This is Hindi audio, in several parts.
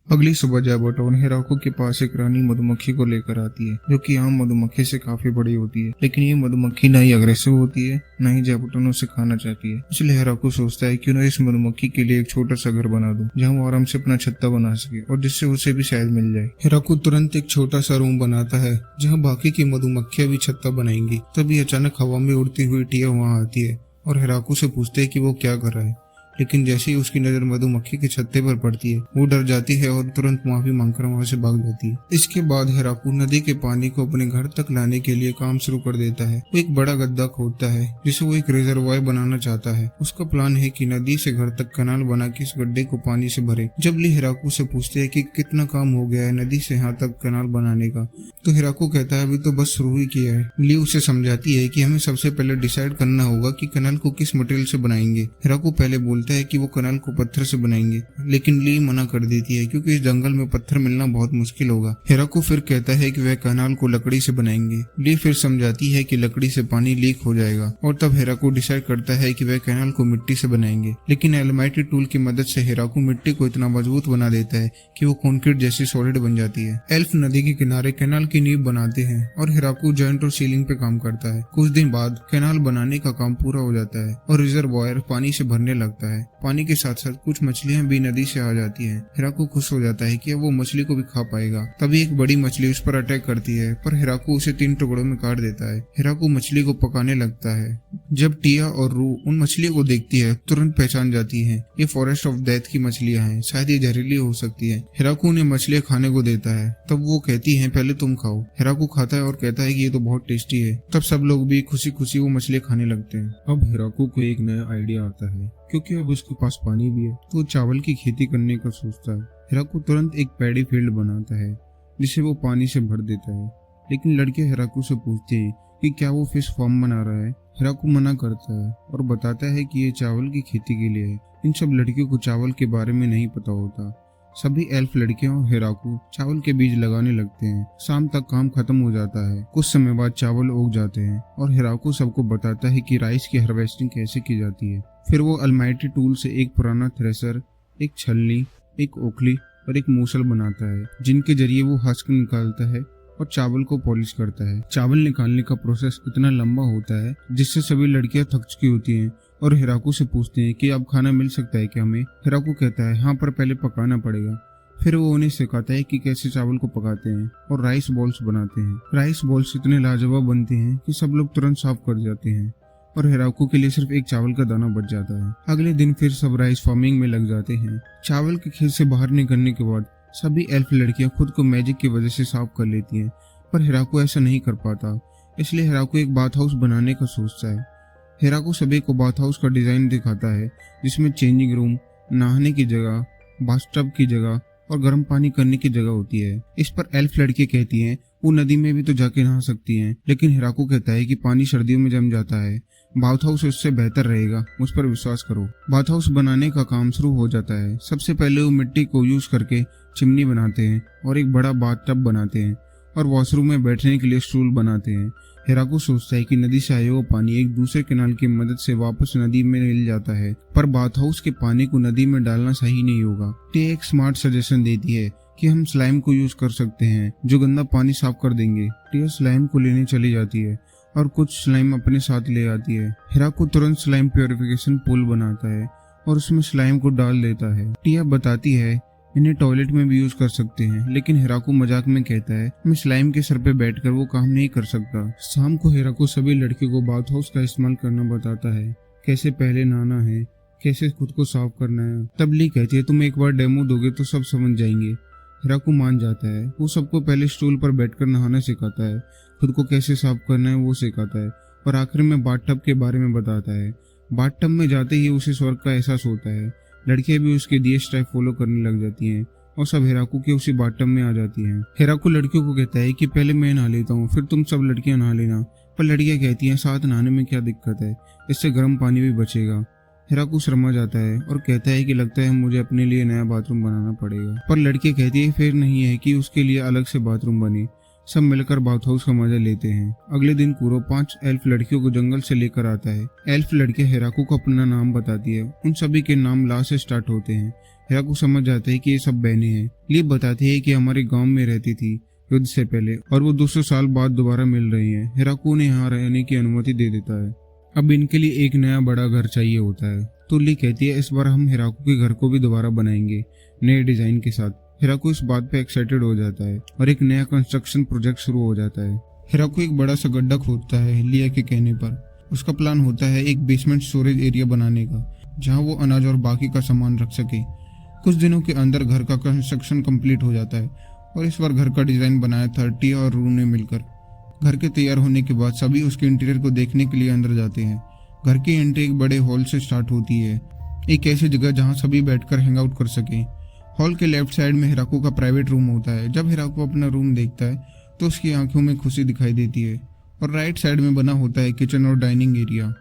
अगली सुबह जैबर्टोन हिराको के पास एक रानी मधुमक्खी को लेकर आती है, जो कि आम मधुमक्खी से काफी बड़ी होती है। लेकिन ये मधुमक्खी ना ही अग्रेसिव होती है, ना ही जैबर्टोन उसे खाना चाहती है। इसलिए हिराको सोचता है क्यों ना इस मधुमक्खी के लिए एक छोटा सा घर बना दूं, जहां वो आराम से अपना छत्ता बना सके और जिससे उसे भी शायद मिल जाए। हिराको तुरंत एक छोटा सा रूम बनाता है, जहाँ बाकी की मधुमक्खियां भी छत्ता बनाएंगी। तभी अचानक हवा में उड़ती हुई टिया वहाँ आती है और हिराको से पूछते है कि वो क्या कर रहा है। लेकिन जैसे ही उसकी नजर मधुमक्खी के छत्ते पर पड़ती है, वो डर जाती है और तुरंत माफी मांगकर वहां से भाग जाती है। इसके बाद हिराको नदी के पानी को अपने घर तक लाने के लिए काम शुरू कर देता है। वो एक बड़ा गड्ढा खोदता है, जिसे वो एक रिजर्वायर बनाना चाहता है। उसका प्लान है कि नदी से घर तक कनाल बना के इस गड्ढे को पानी से भरे। जब ली हिराको से पूछते है कि कितना काम हो गया है नदी से यहाँ तक कनाल बनाने का, तो हिराको कहता है अभी तो बस शुरू ही किया है। ली उसे समझाती है कि हमें सबसे पहले डिसाइड करना होगा कि कनाल को किस मटेरियल से बनाएंगे। हिराको पहले बोलता है कि वो कनाल को पत्थर से बनाएंगे, लेकिन ली मना कर देती है क्योंकि इस जंगल में पत्थर मिलना बहुत मुश्किल होगा। हिराको फिर कहता है कि वह कनाल को लकड़ी से बनाएंगे। ली फिर समझाती है कि लकड़ी से पानी लीक हो जाएगा और तब हिराको डिसाइड करता है कि वह कनाल को मिट्टी से बनाएंगे। लेकिन एलमाइटी टूल की मदद से हिराको मिट्टी को इतना मजबूत बना देता है कि वो कंक्रीट जैसी सॉलिड बन जाती है। एल्फ नदी के किनारे कैनाल की नींव बनाते हैं और हिराको जॉइंट और सीलिंग पे काम करता है। कुछ दिन बाद कैनाल बनाने का काम पूरा हो जाता है और रिजर्वायर पानी से भरने लगता है। पानी के साथ साथ कुछ मछलियां भी नदी से आ जाती हैं। हिराको खुश हो जाता है कि अब वो मछली को भी खा पाएगा। तभी एक बड़ी मछली उस पर अटैक करती है, पर हिराको उसे 3 टुकड़ों में काट देता है। हिराको मछली को पकाने लगता है। जब टिया और रू उन मछलियों को देखती है, तुरंत पहचान जाती है ये फॉरेस्ट ऑफ डेथ की मछलियां हैं, शायद ये जहरीली हो सकती है। हिराको उन्हें मछलियां खाने को देता है। तब वो कहती है पहले तुम खाओ। हिराको खाता है और कहता है कि ये तो बहुत टेस्टी है। तब सब लोग भी खुशी खुशी वो मछलियां खाने लगते हैं। अब हिराको को एक नया आइडिया आता है, क्योंकि अब उसके पास पानी भी है, तो चावल की खेती करने का सोचता है। हिराको तुरंत एक पैडी फील्ड बनाता है, जिसे वो पानी से भर देता है। लेकिन लड़के हिराको से पूछते हैं कि क्या वो फिश फार्म बना रहा है। हिराको मना करता है और बताता है कि ये चावल की खेती के लिए है। इन सब लड़कियों को चावल के बारे में नहीं पता होता। सभी एल्फ लड़कियां और हिराको चावल के बीज लगाने लगते हैं। शाम तक काम खत्म हो जाता है। कुछ समय बाद चावल उग जाते हैं और हिराको सबको बताता है कि राइस की हार्वेस्टिंग कैसे की जाती है। फिर वो अलमाइटी टूल से एक पुराना थ्रेशर, एक छलनी, एक ओखली और एक मूसल बनाता है, जिनके जरिए वो हस्क निकालता है और चावल को पॉलिश करता है। चावल निकालने का प्रोसेस इतना लंबा होता है जिससे सभी लड़कियां थक चुकी होती हैं और हिराको से पूछते हैं कि अब खाना मिल सकता है क्या हमें। हिराको कहता है हाँ, पर पहले पकाना पड़ेगा। फिर वो उन्हें सिखाता है कि कैसे चावल को पकाते हैं और राइस बॉल्स बनाते हैं। राइस बॉल्स इतने लाजवाब बनते हैं कि सब लोग तुरंत साफ कर जाते हैं और हिराको के लिए सिर्फ एक चावल का दाना बच जाता है। अगले दिन फिर सब राइस फार्मिंग में लग जाते हैं। चावल के खेत से बाहर निकलने के बाद सभी एल्फ लड़कियां खुद को मैजिक की वजह से साफ कर लेती हैं, पर हिराको ऐसा नहीं कर पाता। इसलिए हिराको एक बाथ हाउस बनाने का सोचता है। हिराको सभी को बाथ हाउस का डिजाइन दिखाता है, जिसमें चेंजिंग रूम, नहाने की जगह, बाथटब की जगग और गर्म पानी करने की जगह होती है। इस पर एल्फ लड़की कहती हैं वो नदी में भी तो जाके नहा सकती हैं, लेकिन हिराको कहता है कि पानी सर्दियों में जम जाता है। बाथ हाउस उससे बेहतर रहेगा, मुझ पर विश्वास करो। बाथ हाउस बनाने का काम शुरू हो जाता है। सबसे पहले वो मिट्टी को यूज करके चिमनी बनाते हैं और एक बड़ा बाथटब बनाते हैं और वॉशरूम में बैठने के लिए स्टूल बनाते हैं। हिराको सोचता है कि नदी से आया हुआ पानी एक दूसरे कैनाल की मदद से वापस नदी में मिल जाता है, पर बाथ हाउस के पानी को नदी में डालना सही नहीं होगा। टिया एक स्मार्ट सजेशन देती है कि हम स्लाइम को यूज कर सकते हैं, जो गंदा पानी साफ कर देंगे। टिया स्लाइम को लेने चली जाती है और कुछ स्लाइम अपने साथ ले आती है। हिराको तुरंत स्लाइम प्योरिफिकेशन पूल बनाता है और उसमें स्लाइम को डाल देता है। टिया बताती है इन्हें टॉयलेट में भी यूज कर सकते हैं, लेकिन हिराको मजाक में कहता है मैं स्लाइम के सर पे बैठकर वो काम नहीं कर सकता। शाम को हिराको सभी लड़कियों को बाथ हाउस का इस्तेमाल करना बताता है, कैसे पहले नहाना है, कैसे खुद को साफ करना है। तब ली कहती है तुम एक बार डेमो दोगे तो सब समझ जाएंगे। हिराको मान जाता है। वो सबको पहले स्टूल पर बैठकर नहाना सिखाता है, खुद को कैसे साफ करना है वो सिखाता है और आखिर में बाथटब के बारे में बताता है। बाथटब में जाते ही उसे स्वर्ग का एहसास होता है। लड़कियां भी उसके दिए स्टाइल फॉलो करने लग जाती हैं और सब हिराको के उसी बाथटब में आ जाती हैं। हिराको लड़कियों को कहता है कि पहले मैं नहा लेता हूँ, फिर तुम सब लड़कियां नहा लेना। पर लड़कियां कहती हैं साथ नहाने में क्या दिक्कत है, इससे गर्म पानी भी बचेगा। हिराको शर्मा जाता है और कहता है कि लगता है मुझे अपने लिए नया बाथरूम बनाना पड़ेगा। पर लड़कियां कहती है फिर नहीं है कि उसके लिए अलग से बाथरूम बने। सब मिलकर बाथ हाउस का मजा लेते हैं। अगले दिन कुरो 5 एल्फ लड़कियों को जंगल से लेकर आता है। एल्फ लड़कियां हिराको को अपना नाम बताती है। उन सभी के नाम ला से स्टार्ट होते हैं। हिराकू समझ जाता है कि ये सब बहनें हैं। ली बताती है कि हमारे गांव में रहती थी युद्ध से पहले और वो 200 साल बाद दोबारा मिल रही हैं। हिराकू ने यहाँ रहने की अनुमति दे देता है। अब इनके लिए एक नया बड़ा घर चाहिए होता है, तो ली कहती है इस बार हम हिराकू के घर को भी दोबारा बनाएंगे नए डिजाइन के साथ। हिराकू इस बात पे एक्साइटेड हो जाता है और एक नया कंस्ट्रक्शन प्रोजेक्ट शुरू हो जाता है। हिराकू एक बड़ा सा गड्ढा खोदता है लिया के कहने पर। उसका प्लान होता है एक बेसमेंट स्टोरेज एरिया बनाने का, जहाँ वो अनाज और बाकी का सामान रख सके। कुछ दिनों के अंदर घर का कंस्ट्रक्शन कंप्लीट हो जाता है और इस बार घर का डिजाइन बनाया था टिया और रू ने मिलकर। घर के तैयार होने के बाद सभी उसके इंटीरियर को देखने के लिए अंदर जाते हैं। घर की एंट्री एक बड़े हॉल से स्टार्ट होती है, एक ऐसी जगह जहाँ सभी बैठकर हैंग आउट कर सके। हॉल के लेफ्ट साइड में हिराकू का प्राइवेट रूम होता है। जब हिराकू अपना रूम देखता है तो उसकी आंखों में खुशी दिखाई देती है और राइट साइड में बना होता है किचन और डाइनिंग एरिया।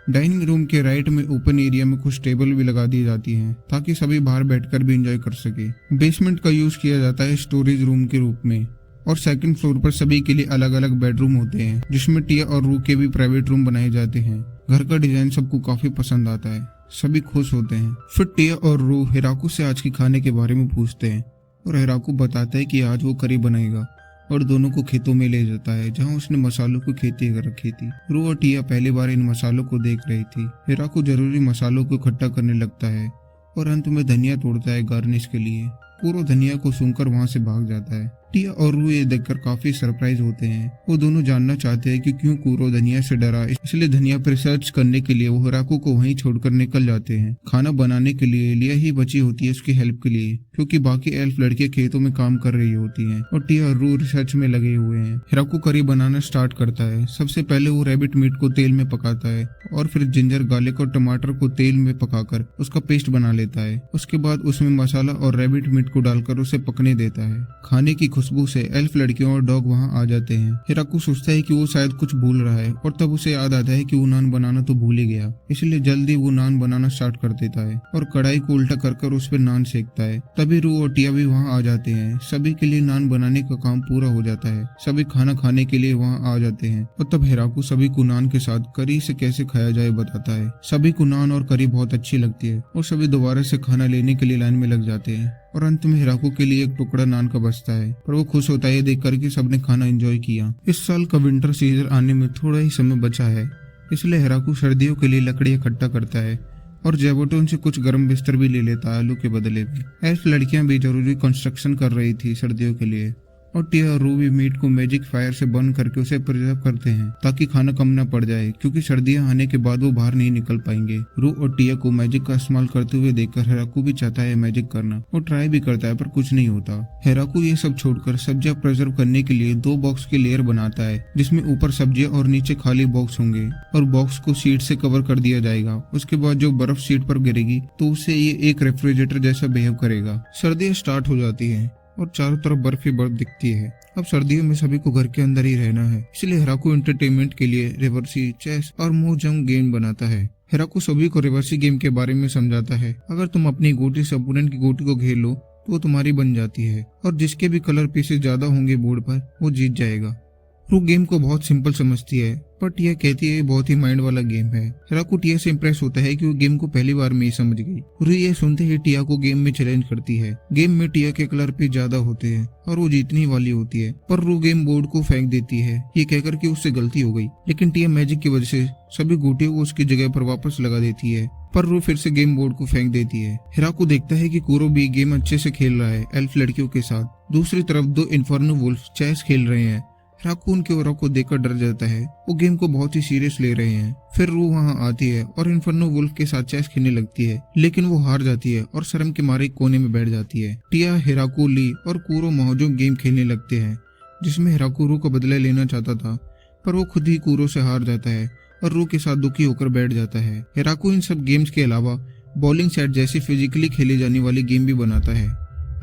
डाइनिंग रूम के राइट में ओपन एरिया में कुछ टेबल भी लगा दी जाती हैं ताकि सभी बाहर बैठकर भी एंजॉय कर सके। बेसमेंट का यूज किया जाता है स्टोरेज रूम के रूप में और सेकंड फ्लोर पर सभी के लिए अलग अलग बेडरूम होते हैं, जिसमें टिया और रू के भी प्राइवेट रूम बनाए जाते हैं। घर का डिजाइन सबको काफी पसंद आता है, सभी खुश होते हैं। फिर टिया और रू हिराकू से आज के खाने के बारे में पूछते हैं और हिराकू बताता है कि आज वो करी बनाएगा और दोनों को खेतों में ले जाता है जहां उसने मसालों की खेती कर रखी थी। रू और टिया पहली बार इन मसालों को देख रही थी। हिराकू जरूरी मसालों को इकट्ठा करने लगता है और अंत में धनिया तोड़ता है गार्निश के लिए। कूरो धनिया को सूंघकर वहां से भाग जाता है। टिया और रू ये देखकर काफी सरप्राइज होते हैं। वो दोनों जानना चाहते हैं कि क्यों कूरो धनिया से डरा, इसलिए धनिया पर रिसर्च करने के लिए वो हिराकू को वहीं छोड़कर निकल जाते हैं। खाना बनाने के लिए लिया ही बची होती है उसकी हेल्प के लिए, क्योंकि बाकी एल्फ लड़कियां खेतों में काम कर रही होती हैं और टिया और रू रिसर्च में लगे हुए हैं। हिराकू करी बनाना स्टार्ट करता है। सबसे पहले वो रैबिट मीट को तेल में पकाता है और फिर जिंजर, गार्लिक और टमाटर को तेल में पकाकर उसका पेस्ट बना लेता है। उसके बाद उसमें मसाला और रैबिट मीट को डालकर उसे पकने देता है। खाने की खुशबू से एल्फ लड़कियों और डॉग वहां आ जाते हैं। हिराकू सोचता है कि वो शायद कुछ भूल रहा है और तब उसे याद आता है कि वो नान बनाना तो भूल ही गया, इसलिए जल्दी वो नान बनाना स्टार्ट कर देता है और कढ़ाई को उल्टा कर उस पर नान सेकता है। तभी रू और टिया भी वहाँ आ जाते हैं। सभी के लिए नान बनाने का काम पूरा हो जाता है। सभी खाना खाने के लिए वहाँ आ जाते हैं और तब हिराकू सभी को नान के साथ करी से कैसे खाया जाए बताता है। सभी को नान और करी बहुत अच्छी लगती है और सभी दोबारा से खाना लेने के लिए लाइन में लग जाते हैं और अंत में हिराकू के लिए एक टुकड़ा नान का बचता है, पर वो खुश होता है देखकर कि सबने खाना एंजॉय किया। इस साल का विंटर सीजन आने में थोड़ा ही समय बचा है, इसलिए हिराकू सर्दियों के लिए लकड़ी इकट्ठा करता है और जेबोटोन से कुछ गर्म बिस्तर भी ले लेता है आलू के बदले में। एल्फ लड़कियां भी जरूरी कंस्ट्रक्शन कर रही थी सर्दियों के लिए और टिया और रू भी मीट को मैजिक फायर से बर्न करके उसे प्रिजर्व करते हैं ताकि खाना कम न पड़ जाए, क्योंकि सर्दियां आने के बाद वो बाहर नहीं निकल पाएंगे। रू और टिया को मैजिक का इस्तेमाल करते हुए देखकर हिराकू भी चाहता है मैजिक करना। वो ट्राई भी करता है पर कुछ नहीं होता। हिराकू ये सब छोड़कर सब्जियां प्रिजर्व करने के लिए 2 बॉक्स के लेयर बनाता है, जिसमें ऊपर सब्जियां और नीचे खाली बॉक्स होंगे और बॉक्स को शीट से कवर कर दिया जाएगा। उसके बाद जो बर्फ शीट पर गिरेगी तो उससे ये एक रेफ्रिजरेटर जैसा बिहेव करेगा। सर्दियां स्टार्ट हो जाती है और चारों तरफ बर्फ ही बर्फ दिखती है। अब सर्दियों में सभी को घर के अंदर ही रहना है, इसलिए हिराकू एंटरटेनमेंट के लिए रिवर्सी, चेस और मोहजंग गेम बनाता है। हिराकू सभी को रिवर्सी गेम के बारे में समझाता है। अगर तुम अपनी गोटी से अपोनेंट की गोटी को घेर लो तो वो तुम्हारी बन जाती है और जिसके भी कलर पीसेस ज्यादा होंगे बोर्ड पर वो जीत जाएगा। रू गेम को बहुत सिंपल समझती है, पर टिया कहती है ये बहुत ही माइंड वाला गेम है। हिराकू टिया से इम्प्रेस होता है कि वो गेम को पहली बार में ही समझ गई। रू ये सुनते ही टिया को गेम में चैलेंज करती है। गेम में टिया के कलर पे ज्यादा होते हैं और वो जीतने वाली होती है, पर रू गेम बोर्ड को फेंक देती है ये कहकर कि उससे गलती हो गई। लेकिन टिया मैजिक की वजह से सभी गोटियों को उसकी जगह पर वापस लगा देती है, पर रू फिर से गेम बोर्ड को फेंक देती है। हिराकू देखता है कि कूरो भी गेम अच्छे से खेल रहा है एल्फ लड़कियों के साथ। दूसरी तरफ 2 इन्फर्नो वुल्फ चेस खेल रहे हैं। हिराकू उनके ओरा को देखकर डर जाता है। वो गेम को बहुत ही सीरियस ले रहे हैं। फिर रू वहाँ आती है और इन्फर्नो वुल्फ के साथ चेस खेलने लगती है, लेकिन वो हार जाती है और शर्म के मारे कोने में बैठ जाती है। टिया, हिराकू, ली और कूरो महजूम गेम खेलने लगते हैं, जिसमें हिराकू रू का बदला लेना चाहता था, पर वो खुद ही कूरो से हार जाता है और रू के साथ दुखी होकर बैठ जाता है। हिराकू इन सब गेम्स के अलावा बॉलिंग सेट जैसी फिजिकली खेली जाने वाली गेम भी बनाता है।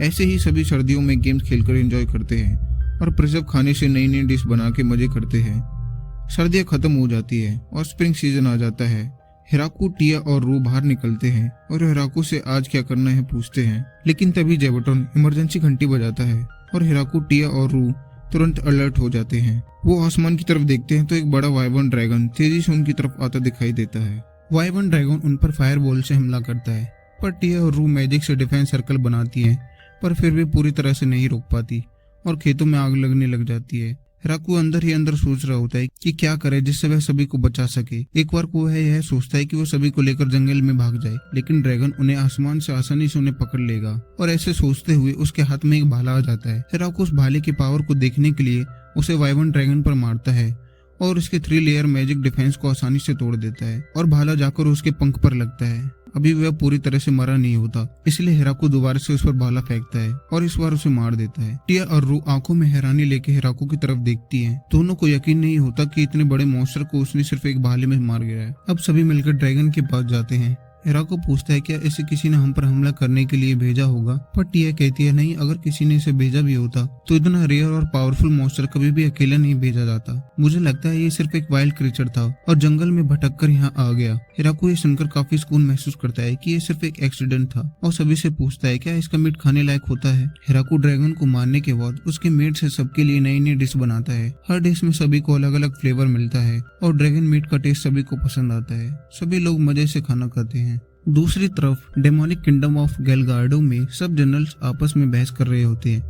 ऐसे ही सभी सर्दियों में गेम्स खेलकर एंजॉय करते हैं और प्रिजर्व खाने से नई नई डिश बना के मजे करते हैं। सर्दियां खत्म हो जाती है और स्प्रिंग सीजन आ जाता है। हिराकू, टिया और रू बाहर निकलते हैं और हिराकू से आज क्या करना है पूछते हैं, लेकिन तभी जेबोटोन इमरजेंसी घंटी बजाता है और हिराकू, टिया और रू तुरंत अलर्ट हो जाते हैं। वो आसमान की तरफ देखते हैं तो एक बड़ा वाइबर्न ड्रैगन तेजी से उनकी तरफ आता दिखाई देता है। वाइबर्न ड्रैगन उन पर फायर बॉल से हमला करता है, पर टिया और रू मैजिक से डिफेंस सर्कल बनाती है, पर फिर भी पूरी तरह से नहीं रोक पाती और खेतों में आग लगने लग जाती है। हिराकू अंदर ही अंदर सोच रहा होता है कि क्या करे जिससे वह सभी को बचा सके। एक बार को वह यह सोचता है कि वो सभी को लेकर जंगल में भाग जाए, लेकिन ड्रैगन उन्हें आसमान से आसानी से उन्हें पकड़ लेगा और ऐसे सोचते हुए उसके हाथ में एक भाला आ जाता है। हिराकू उस भाले की पावर को देखने के लिए उसे वाइवन ड्रैगन पर मारता है और उसके 3 लेयर मैजिक डिफेंस को आसानी से तोड़ देता है और भाला जाकर उसके पंख पर लगता है। अभी वह पूरी तरह से मरा नहीं होता, इसलिए हिराकू दोबारा से उस पर भाला फेंकता है और इस बार उसे मार देता है। टिया और रू आंखों में हैरानी लेके हिराकू की तरफ देखती हैं। दोनों को यकीन नहीं होता कि इतने बड़े मॉन्स्टर को उसने सिर्फ एक भाले में मार गिरा है। अब सभी मिलकर ड्रैगन के पास जाते हैं। हिराकू पूछता है क्या इसे किसी ने हम पर हमला करने के लिए भेजा होगा, पर टिया कहती है नहीं, अगर किसी ने इसे भेजा भी होता तो इतना रेयर और पावरफुल मॉन्स्टर कभी भी अकेला नहीं भेजा जाता। मुझे लगता है ये सिर्फ एक वाइल्ड क्रीचर था और जंगल में भटक कर यहाँ आ गया। हिराकू ये सुनकर काफी सुकून महसूस करता है कि ये सिर्फ एक एक्सीडेंट था और सभी से पूछता है क्या इसका मीट खाने लायक होता है। हिराकू ड्रैगन को मारने के बाद उसके मीट से सबके लिए नई नई डिश बनाता है। हर डिश में सभी को अलग अलग फ्लेवर मिलता है और ड्रैगन मीट का टेस्ट सभी को पसंद आता है। सभी लोग मजे से खाना खाते हैं। दूसरी तरफ डेमोनिक किंगडम ऑफ गेलगार्डो में सब जनरल्स आपस में बहस कर रहे होते हैं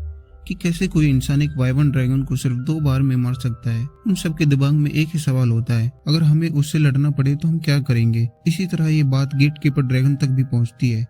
कि कैसे कोई इंसान एक वाइवन ड्रैगन को सिर्फ 2 बार में मार सकता है। उन सबके दिमाग में एक ही सवाल होता है, अगर हमें उससे लड़ना पड़े तो हम क्या करेंगे। इसी तरह ये बात गेट कीपर ड्रैगन तक भी पहुंचती है।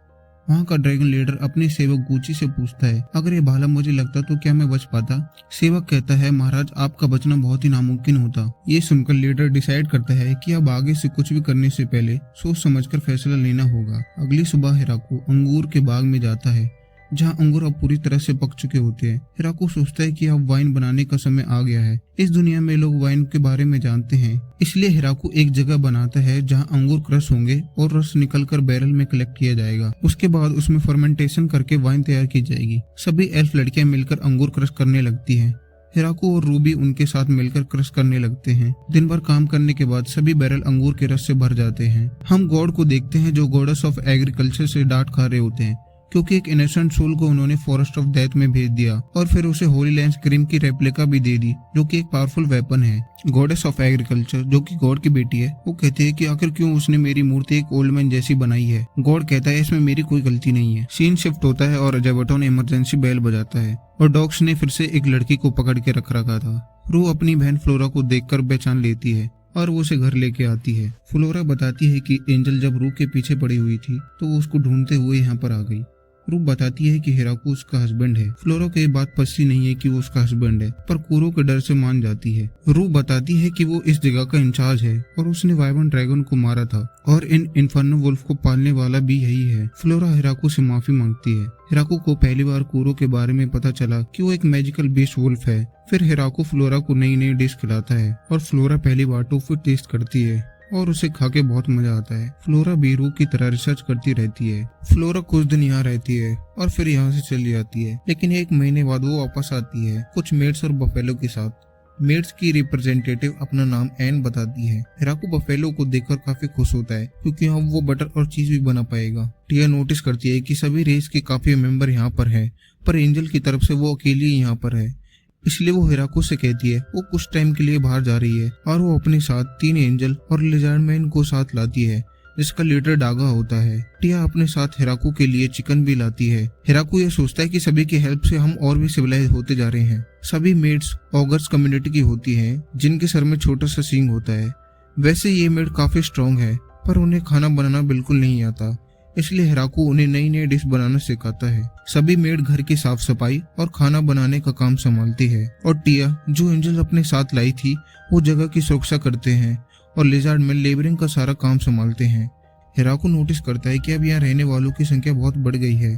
वहाँ का ड्रैगन लीडर अपने सेवक गुची से पूछता है अगर ये भाला मुझे लगता तो क्या मैं बच पाता। सेवक कहता है महाराज आपका बचना बहुत ही नामुमकिन होता। ये सुनकर लीडर डिसाइड करता है कि अब आगे से कुछ भी करने से पहले सोच समझकर फैसला लेना होगा। अगली सुबह हिराकू अंगूर के बाग में जाता है जहाँ अंगूर अब पूरी तरह से पक चुके होते हैं। हिराकू सोचता है कि अब वाइन बनाने का समय आ गया है। इस दुनिया में लोग वाइन के बारे में जानते हैं, इसलिए हिराकू एक जगह बनाता है जहाँ अंगूर क्रश होंगे और रस निकलकर बैरल में कलेक्ट किया जाएगा। उसके बाद उसमें फर्मेंटेशन करके वाइन तैयार की जाएगी। सभी एल्फ लड़कियां मिलकर अंगूर क्रश करने लगती हैं। हिराकू और रूबी उनके साथ मिलकर क्रश करने लगते हैं। दिन भर काम करने के बाद सभी बैरल अंगूर के रस से भर जाते हैं। हम गॉड को देखते हैं जो गॉडेस ऑफ एग्रीकल्चर से डांट खा रहे होते हैं क्योंकि एक इनोसेंट सोल को उन्होंने फॉरेस्ट ऑफ डेथ में भेज दिया और फिर उसे होली लैंड क्रीम की रेप्लिका भी दे दी जो कि एक पावरफुल वेपन है। गॉडेस ऑफ एग्रीकल्चर जो कि गॉड की बेटी है, वो कहती है कि आखिर क्यों उसने मेरी मूर्ति एक ओल्ड मैन जैसी बनाई है। गॉड कहता है इसमें मेरी कोई गलती नहीं है। सीन शिफ्ट होता है और जेबटॉन इमरजेंसी बेल बजाता है और डॉग्स ने फिर से एक लड़की को पकड़ के रख रखा था। रू अपनी बहन फ्लोरा को देखकर पहचान लेती है और वो उसे घर लेके आती है। फ्लोरा बताती है कि एंजल जब रू के पीछे पड़ी हुई थी तो वो उसको ढूंढते हुए यहाँ पर आ गई। रू बताती है कि हिराकू उसका हस्बैंड है। फ्लोरा को ये बात पछती नहीं है कि वो उसका हस्बैंड है, पर कुरो के डर से मान जाती है। रू बताती है कि वो इस जगह का इंचार्ज है और उसने वाइवन ड्रैगन को मारा था और इन इन्फर्नो वुल्फ को पालने वाला भी यही है। फ्लोरा हिराकू से माफी मांगती है। हिराकू को पहली बार कुरो के बारे में पता चला कि वो एक मैजिकल बीस्ट वुल्फ है। फिर हिराकू फ्लोरा को नई नई डिश खिलाता है और फ्लोरा पहली बार टोफू टेस्ट करती है और उसे खा के बहुत मजा आता है। फ्लोरा भी रू की तरह रिसर्च करती रहती है। फ्लोरा कुछ दिन यहाँ रहती है और फिर यहाँ से चली जाती है, लेकिन 1 महीने बाद वो वापस आती है कुछ मेड्स और बफेलो के साथ। मेड्स की रिप्रेजेंटेटिव अपना नाम एन बताती है। हिराकू बफेलो को देखकर काफी खुश होता है क्योंकि अब वो बटर और चीज भी बना पाएगा। टिया नोटिस करती है कि सभी रेस के काफी मेंबर यहाँ पर है, पर एंजल की तरफ से वो अकेली यहाँ पर है, इसलिए वो हिराकू से कहती है वो कुछ टाइम के लिए बाहर जा रही है और वो अपने साथ 3 एंजल और लिजर्ड मैन को साथ लाती है जिसका लीडर डागा होता है। टिया अपने साथ हिराकू के लिए चिकन भी लाती है। हिराकू ये सोचता है कि सभी की हेल्प से हम और भी सिविलाइज होते जा रहे हैं। सभी मेड्स ऑगर्स कम्युनिटी की होती हैं जिनके सर में छोटा सा सींग होता है। वैसे ये मेड काफी स्ट्रॉन्ग है पर उन्हें खाना बनाना बिल्कुल नहीं आता, इसलिए हिराकू उन्हें नई नई डिश बनाना सिखाता है। सभी मेड घर की साफ सफाई और खाना बनाने का काम संभालती है और टिया जो एंजल अपने साथ लाई थी वो जगह की सुरक्षा करते हैं और लिजार्ड में लेबरिंग का सारा काम संभालते हैं। हिराकू नोटिस करता है कि अब यहाँ रहने वालों की संख्या बहुत बढ़ गई है।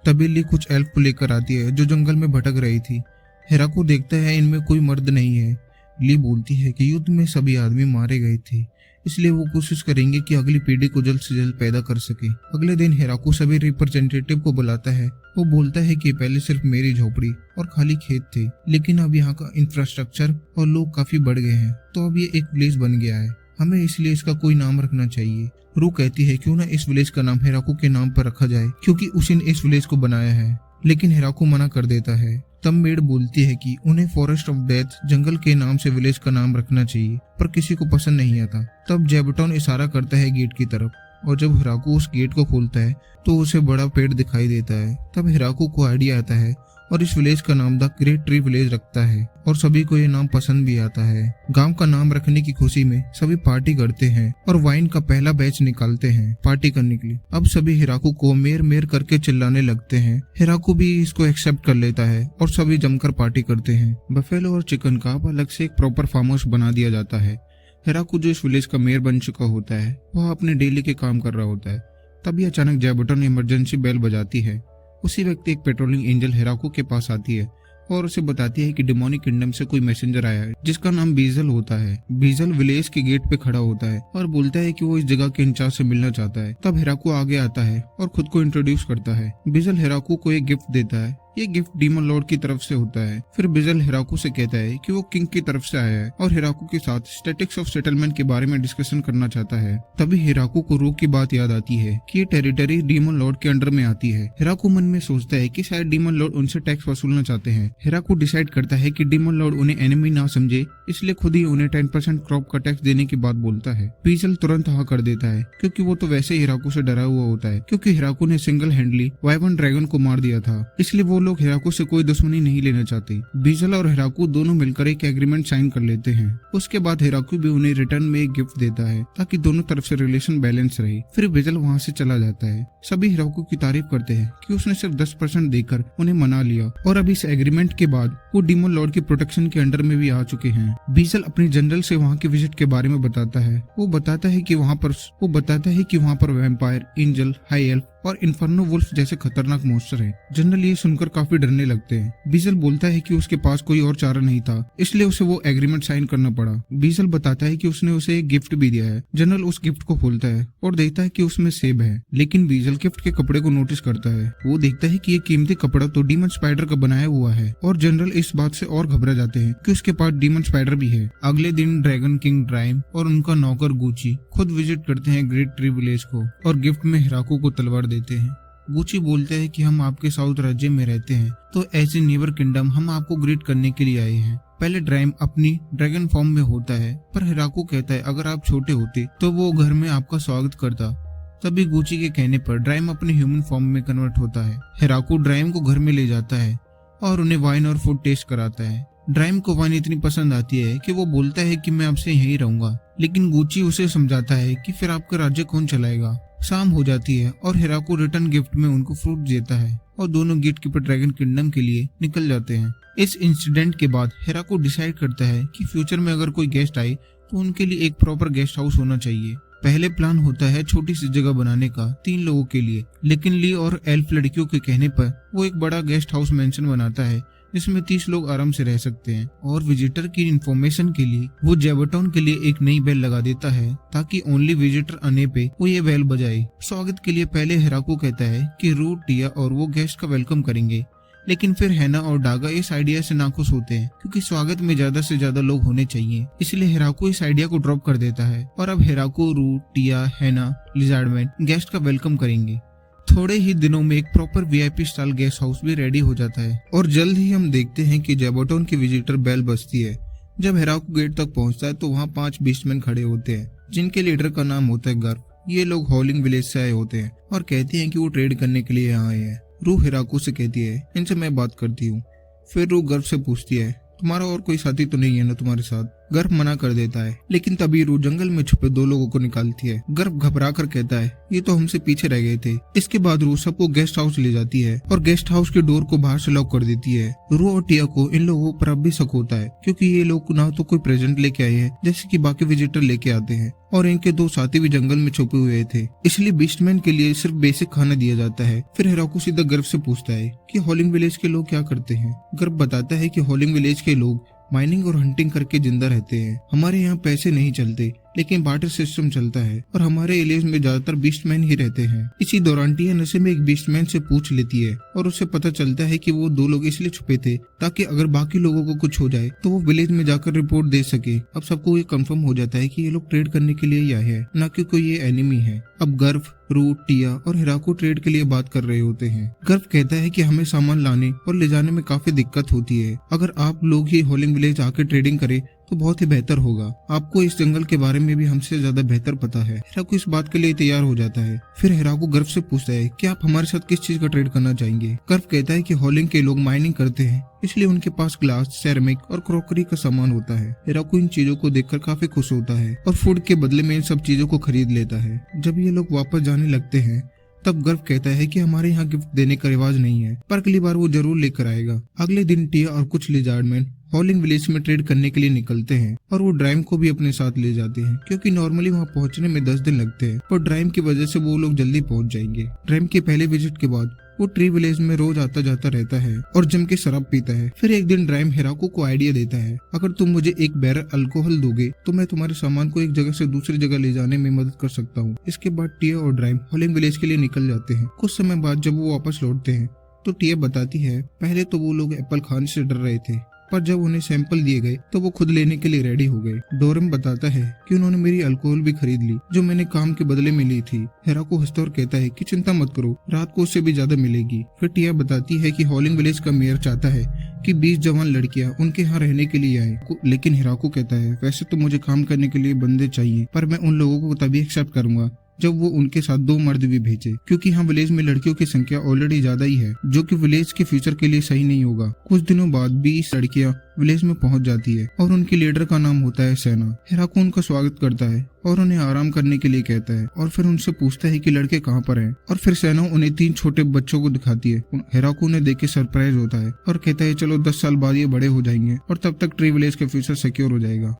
तभी ली कुछ एल्फ को लेकर आती है जो जंगल में भटक रही थी। हिराकू देखता है इनमें कोई मर्द नहीं है। ली बोलती है कि युद्ध में सभी आदमी मारे गए थे, इसलिए वो कोशिश करेंगे कि अगली पीढ़ी को जल्द से जल्द पैदा कर सके। अगले दिन हिराकू सभी रिप्रेजेंटेटिव को बुलाता है। वो बोलता है कि पहले सिर्फ मेरी झोपड़ी और खाली खेत थे, लेकिन अब यहाँ का इंफ्रास्ट्रक्चर और लोग काफी बढ़ गए हैं, तो अब ये एक विलेज बन गया है। हमें इसलिए इसका कोई नाम रखना चाहिए। रू कहती है क्यों ना इस विलेज का नाम हिराकू के नाम पर रखा जाए क्योंकि उसी ने इस विलेज को बनाया है, लेकिन हिराकू मना कर देता है। तब मेड बोलती है कि उन्हें फॉरेस्ट ऑफ डेथ जंगल के नाम से विलेज का नाम रखना चाहिए, पर किसी को पसंद नहीं आता। तब जेबटॉन इशारा करता है गेट की तरफ और जब हिराकू उस गेट को खोलता है तो उसे बड़ा पेड़ दिखाई देता है। तब हिराकू को आइडिया आता है और इस विलेज का नाम द ग्रेट ट्री विलेज रखता है और सभी को ये नाम पसंद भी आता है। गांव का नाम रखने की खुशी में सभी पार्टी करते हैं और वाइन का पहला बैच निकालते हैं पार्टी करने के लिए। अब सभी हिराकू को मेर मेर करके चिल्लाने लगते हैं। हिराकू भी इसको एक्सेप्ट कर लेता है और सभी जमकर पार्टी करते हैं। बफेलो और चिकन का अब अलग से एक प्रॉपर फार्म हाउस बना दिया जाता है। हिराकू जो इस विलेज का मेयर बन चुका होता है वह अपने डेली के काम कर रहा होता है। तभी अचानक जैबटन इमरजेंसी बेल बजाती है। उसी वक्त एक पेट्रोलिंग एंजल हिराकू के पास आती है और उसे बताती है कि डिमोनिक किंगडम से कोई मैसेंजर आया है जिसका नाम बीजल होता है। बीजल विलेज के गेट पे खड़ा होता है और बोलता है कि वो इस जगह के इंचार्ज से मिलना चाहता है। तब हिराकू आगे आता है और खुद को इंट्रोड्यूस करता है। बीजल हिराकू को एक गिफ्ट देता है। ये गिफ्ट डीमन लॉर्ड की तरफ से होता है। फिर बीजल हिराकू से कहता है कि वो किंग की तरफ से आया है और हिराकू के साथ स्टैटिक्स ऑफ सेटलमेंट के बारे में डिस्कशन करना चाहता है। तभी हिराकू को रू की बात याद आती है कि ये टेरिटरी डीमन लॉर्ड के अंडर में आती है। हिराकू मन में सोचता है कि शायद डीमन लॉर्ड उनसे टैक्स वसूलना चाहते हैं। हिराकू डिसाइड करता है कि डीमन लॉर्ड उन्हें एनिमी ना समझे, इसलिए खुद ही उन्हें 10% क्रॉप का टैक्स देने की बात बोलता है। बीजल तुरंत हाँ कर देता है क्योंकि वो तो वैसे ही हिराकू से डरा हुआ होता है, क्योंकि हिराकू ने सिंगल हैंडली वाइवन ड्रैगन को मार दिया था। इसलिए वो लोग हिराकू से कोई दुश्मनी नहीं लेना चाहते। बीजल और हिराकू दोनों मिलकर एक एग्रीमेंट साइन कर लेते हैं। उसके बाद हिराकू भी उन्हें रिटर्न में एक गिफ्ट देता है ताकि दोनों तरफ से रिलेशन बैलेंस रहे। फिर बीजल वहाँ से चला जाता है। सभी हिराकू की तारीफ करते हैं कि उसने सिर्फ 10% देकर उन्हें मना लिया और अब इस एग्रीमेंट के बाद वो डीमन लॉर्ड की प्रोटेक्शन के अंडर में भी आ चुके हैं। बीजल अपने जनरल से वहाँ के विजिट के बारे में बताता है। वो बताता है कि वहाँ पर वैम्पायर, एंजल, हाई एल्फ और इन्फर्नो वुल्फ जैसे खतरनाक मॉन्स्टर हैं। जनरल ये सुनकर काफी डरने लगते हैं। बीजल बोलता है कि उसके पास कोई और चारा नहीं था, इसलिए उसे वो एग्रीमेंट साइन करना पड़ा। बीजल बताता है कि उसने उसे एक गिफ्ट भी दिया है। जनरल उस गिफ्ट को खोलता है और देखता है कि उसमें सेब है, लेकिन बीजल गिफ्ट के कपड़े को नोटिस करता है। वो देखता है कि ये कीमती कपड़ा तो डीमन स्पाइडर का बनाया हुआ है और जनरल इस बात से और घबरा जाते हैं कि उसके पास डीमन स्पाइडर भी है। अगले दिन ड्रैगन किंग ड्राइम और उनका नौकर गुची खुद विजिट करते हैं ग्रेट ट्री विलेज को और गिफ्ट में हिराकू को तलवार देते हैं। गुची बोलते हैं कि हम आपके साउथ राज्य में रहते हैं, तो एज ए नेबर किंगडम हम आपको ग्रीट करने के लिए आए हैं। पहले ड्राइम अपनी ड्रैगन फॉर्म में होता है, पर हिराकू कहता है अगर आप छोटे होते तो वो घर में आपका स्वागत करता। तभी गुची के कहने पर ड्राइम अपने ह्यूमन फॉर्म में कन्वर्ट होता है। हिराकू ड्राइम को घर में ले जाता है और उन्हें वाइन और फूड टेस्ट कराता है। ड्राइम को वाइन इतनी पसंद आती है कि वो बोलता है कि मैं आपसे यहीं रहूंगा, लेकिन गुची उसे समझाता है कि फिर आपका राज्य कौन चलाएगा। शाम हो जाती है और हिराकू रिटर्न गिफ्ट में उनको फ्रूट देता है और दोनों गेट कीपर ड्रैगन किंगडम के लिए निकल जाते हैं। इस इंसिडेंट के बाद हिराकू डिसाइड करता है कि फ्यूचर में अगर कोई गेस्ट आए तो उनके लिए एक प्रॉपर गेस्ट हाउस होना चाहिए। पहले प्लान होता है छोटी सी जगह बनाने का 3 लोगों के लिए, लेकिन ली और एल्फ लड़कियों के कहने पर वो एक बड़ा गेस्ट हाउस मेंशन बनाता है जिसमें 30 लोग आराम से रह सकते हैं। और विजिटर की इंफॉर्मेशन के लिए वो जैबटन के लिए एक नई बेल लगा देता है ताकि ओनली विजिटर आने पे वो ये बेल बजाए। स्वागत के लिए पहले हिराकू कहता है कि रूट, टिया और वो गेस्ट का वेलकम करेंगे, लेकिन फिर हैना और डागा इस आइडिया से नाखुश होते हैं क्योंकि स्वागत में ज्यादा से ज्यादा लोग होने चाहिए। इसलिए हिराकू इस आइडिया को ड्रॉप कर देता है और अब हिराकू, रूट, टिया, हैना, लिजार्डमैन गेस्ट का वेलकम करेंगे। थोड़े ही दिनों में एक proper VIP style guest house भी रेडी हो जाता है और जल्द ही हम देखते हैं कि जैबटन की विजिटर बेल बजती है। जब हिराकू गेट तक पहुंचता है तो वहाँ 5 बीस्टमैन खड़े होते हैं जिनके लीडर का नाम होता है गर्व। ये लोग हॉलिंग विलेज से आए होते हैं और कहते हैं कि वो ट्रेड करने के लिए यहाँ आए हैं। रू हिराकू से कहती है इनसे मैं बात करती हूँ। फिर रू गर्व से पूछती है तुम्हारा और कोई साथी तो नहीं है ना तुम्हारे साथ? गर्व मना कर देता है, लेकिन तभी रू जंगल में छुपे 2 लोगों को निकालती है। गर्व घबरा कर कहता है ये तो हमसे पीछे रह गए थे। इसके बाद रू सबको गेस्ट हाउस ले जाती है और गेस्ट हाउस के डोर को बाहर से लॉक कर देती है। रू और टिया को इन लोगों पर अब भी शक होता है क्योंकि ये लोग ना तो कोई प्रेजेंट लेके आए हैं जैसे कि बाकी विजिटर लेके आते हैं और इनके 2 साथी भी जंगल में छुपे हुए थे, इसलिए बीस्टमैन के लिए सिर्फ बेसिक खाना दिया जाता है। फिर हिराकू सीधा गर्व से पूछता है कि हॉलिंग विलेज के लोग क्या करते हैं। गर्व बताता है कि हॉलिंग विलेज के लोग माइनिंग और हंटिंग करके जिंदा रहते हैं। हमारे यहाँ पैसे नहीं चलते, लेकिन बार्टर सिस्टम चलता है और हमारे एलियंस में ज्यादातर बीस्टमैन ही रहते हैं। इसी दौरान टिया नशे में एक बीस्टमैन से पूछ लेती है और उसे पता चलता है कि वो 2 लोग इसलिए छुपे थे ताकि अगर बाकी लोगों को कुछ हो जाए तो वो विलेज में जाकर रिपोर्ट दे सके। अब सबको ये कंफर्म हो जाता है कि ये लोग ट्रेड करने के लिए ही आए हैं, न कि कोई ये एनिमी है। अब गर्व, रूट, टिया और हिराकू ट्रेड के लिए बात कर रहे होते हैं। गर्व कहता है कि हमें सामान लाने और ले जाने में काफी दिक्कत होती है। अगर आप लोग ही हॉलिंग विलेज आके ट्रेडिंग करें तो बहुत ही बेहतर होगा। आपको इस जंगल के बारे में भी हमसे ज्यादा बेहतर पता है। हिराकू इस बात के लिए तैयार हो जाता है। फिर हिराकू गर्व से पूछता है कि आप हमारे साथ किस चीज का ट्रेड करना चाहेंगे। गर्व कहता है कि हॉलिंग के लोग माइनिंग करते हैं, इसलिए उनके पास ग्लास, सेरेमिक और क्रॉकरी का सामान होता है। हिराकू इन चीजों को देखकर काफी खुश होता है और फूड के बदले में इन सब चीजों को खरीद लेता है। जब ये लोग वापस जाने लगते हैं तब गर्व कहता है कि हमारे यहाँ गिफ्ट देने का रिवाज नहीं है, पर अगली बार वो जरूर लेकर आएगा। अगले दिन टिया और कुछ लिजार्डमैन हॉलिंग विलेज में ट्रेड करने के लिए निकलते हैं और वो ड्राइम को भी अपने साथ ले जाते हैं, क्योंकि नॉर्मली वहाँ पहुँचने में 10 दिन लगते हैं, पर ड्राइम की वजह से वो लोग जल्दी पहुँच जाएंगे। ड्राइम के पहले विजिट के बाद वो ट्री विलेज में रोज आता जाता रहता है और जम के शराब पीता है। फिर एक दिन ड्राइम हिराकू को आइडिया देता है, अगर तुम मुझे एक बैरल अल्कोहल दोगे तो मैं तुम्हारे सामान को एक जगह से दूसरी जगह ले जाने में मदद कर सकता हूँ। इसके बाद टिया और ड्राइम हॉलिंग विलेज के लिए निकल जाते हैं। कुछ समय बाद जब वो वापस लौटते हैं तो टिया बताती है पहले तो वो लोग एप्पल खाने से डर रहे थे, पर जब उन्हें सैंपल दिए गए तो वो खुद लेने के लिए रेडी हो गए। डोरेम बताता है कि उन्होंने मेरी अल्कोहल भी खरीद ली जो मैंने काम के बदले में ली थी। हिराकू हंसता और कहता है कि चिंता मत करो, रात को उससे भी ज्यादा मिलेगी। फिर टिया बताती है कि हॉलिंग विलेज का मेयर चाहता है कि 20 जवान लड़कियां उनके यहाँ रहने के लिए आए, लेकिन हिराकू कहता है वैसे तो मुझे काम करने के लिए बंदे चाहिए, पर मैं उन लोगों को तभी एक्सेप्ट करूंगा जब वो उनके साथ 2 मर्द भी भेजे, क्योंकि यहाँ विलेज में लड़कियों की संख्या ऑलरेडी ज्यादा ही है, जो कि विलेज के फ्यूचर के लिए सही नहीं होगा। कुछ दिनों बाद 20 लड़कियां विलेज में पहुंच जाती है और उनकी लीडर का नाम होता है सेना। हिराकू उनका स्वागत करता है और उन्हें आराम करने के लिए कहता है और फिर उनसे पूछता है कि लड़के कहाँ पर हैं, और फिर सेना उन्हें 3 छोटे बच्चों को दिखाती है। हिराकू उन्हें देख के सरप्राइज होता है और कहता है चलो 10 साल बाद ये बड़े हो जाएंगे और तब तक ट्री विलेज का फ्यूचर सिक्योर हो जाएगा।